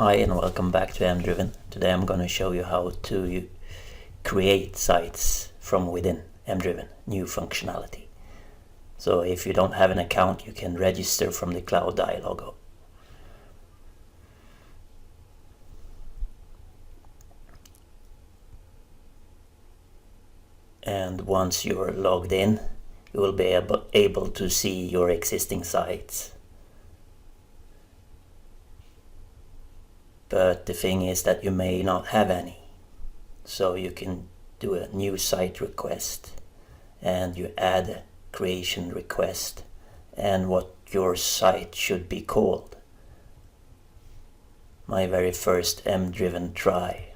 Hi and welcome back to MDriven. Today I'm going to show you how to create sites from within MDriven, new functionality. So if you don't have an account, you can register from the cloud dialog. And once you're logged in, you will be able to see your existing sites. But the thing is that you may not have any. So you can do a new site request and you add a creation request and what your site should be called. My very first MDriven try.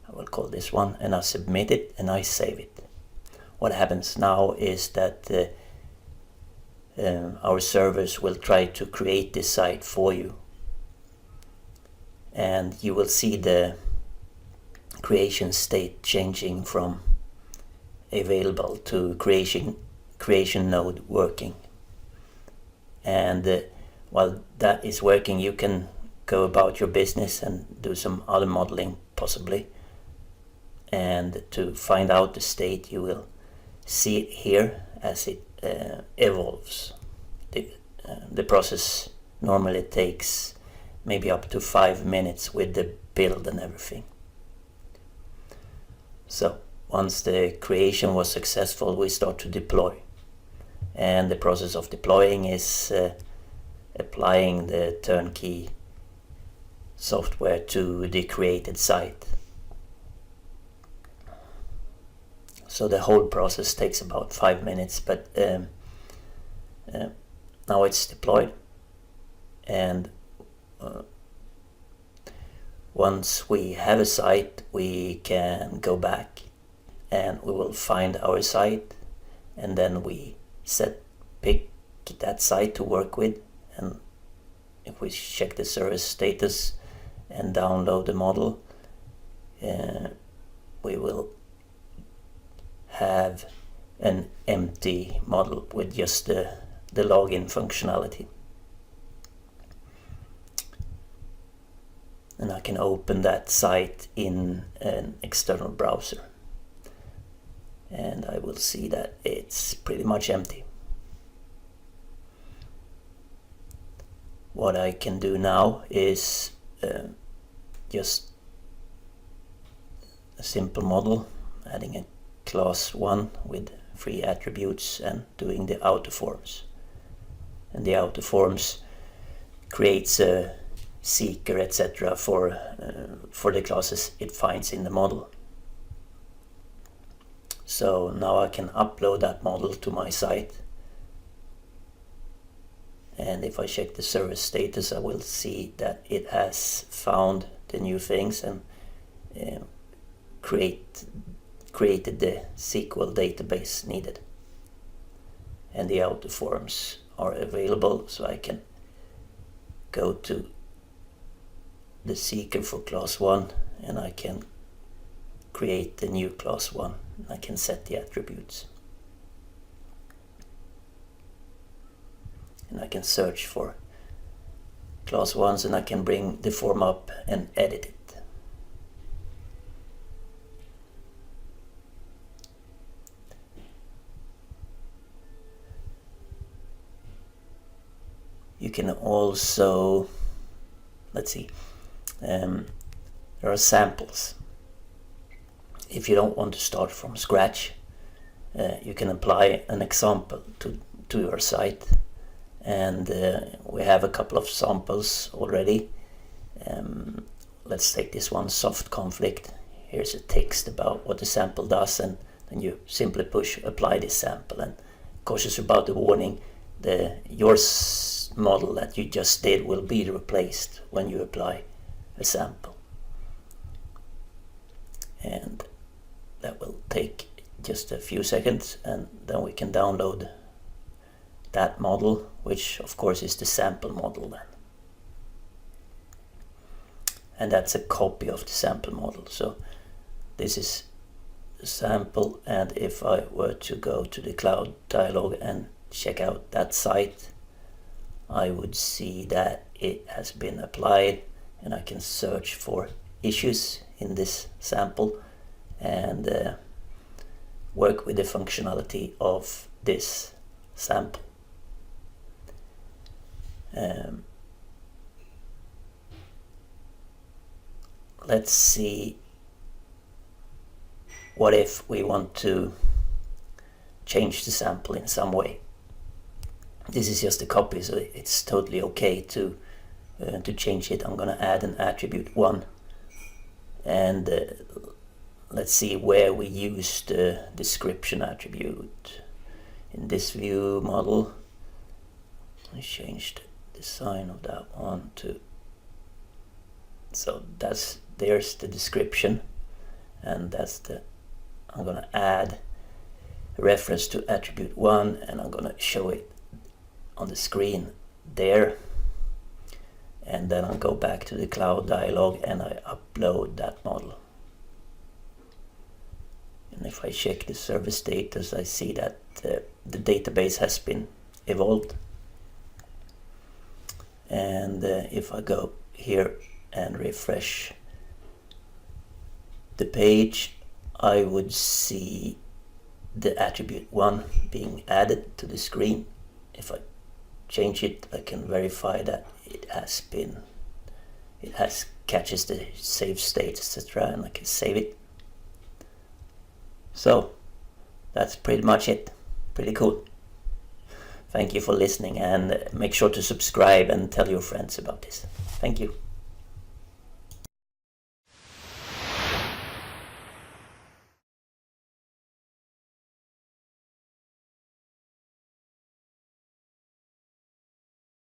I will call this one, and I submit it and I save it. What happens now is that our servers will try to create this site for you. And you will see the creation state changing from available to creation node working. And while that is working, you can go about your business and do some other modeling possibly. And to find out the state, you will see it here as it evolves. The process normally takes maybe up to 5 minutes with the build and everything. So once the creation was successful, we start to deploy. And the process of deploying is applying the turnkey software to the created site. So the whole process takes about 5 minutes, but now it's deployed. And once we have a site, we can go back and we will find our site, and then we pick that site to work with. And if we check the service status and download the model, we will have an empty model with just the login functionality. And I can open that site in an external browser. And I will see that it's pretty much empty. What I can do now is just a simple model, adding a class 1 with 3 attributes and doing the auto forms. And the auto forms creates a seeker, etc. for the classes it finds in the model. So now I can upload that model to my site, and if I check the service status, I will see that it has found the new things and created the SQL database needed, and the auto forms are available. So I can go to the seeker for class 1 and I can create the new class 1. I can set the attributes and I can search for class 1s, and I can bring the form up and edit it. You can also, let's see, there are samples. If you don't want to start from scratch, you can apply an example to your site, and we have a couple of samples already. Let's take this one, soft conflict. Here's a text about what the sample does, and then you simply push apply this sample. And cautious about the warning, your model that you just did will be replaced when you apply a sample, and that will take just a few seconds, and then we can download that model, which of course is the sample model then, and that's a copy of the sample model. So this is the sample, and if I were to go to the cloud dialog and check out that site, I would see that it has been applied and I can search for issues in this sample and work with the functionality of this sample. Let's see, what if we want to change the sample in some way? This is just a copy, so it's totally okay to change it. I'm gonna add an attribute 1, and let's see where we use the description attribute. In this view model, I changed the design of that one to, so there's the description, and I'm gonna add a reference to attribute 1, and I'm gonna show it on the screen there, and then I'll go back to the cloud dialog and I upload that model. And if I check the server status, I see that the database has been evolved. And if I go here and refresh the page, I would see the attribute 1 being added to the screen. If I change it, I can verify that it catches the save state, etc., and I can save it. So that's pretty much it. Pretty cool. Thank you for listening, and make sure to subscribe and tell your friends about this. Thank you.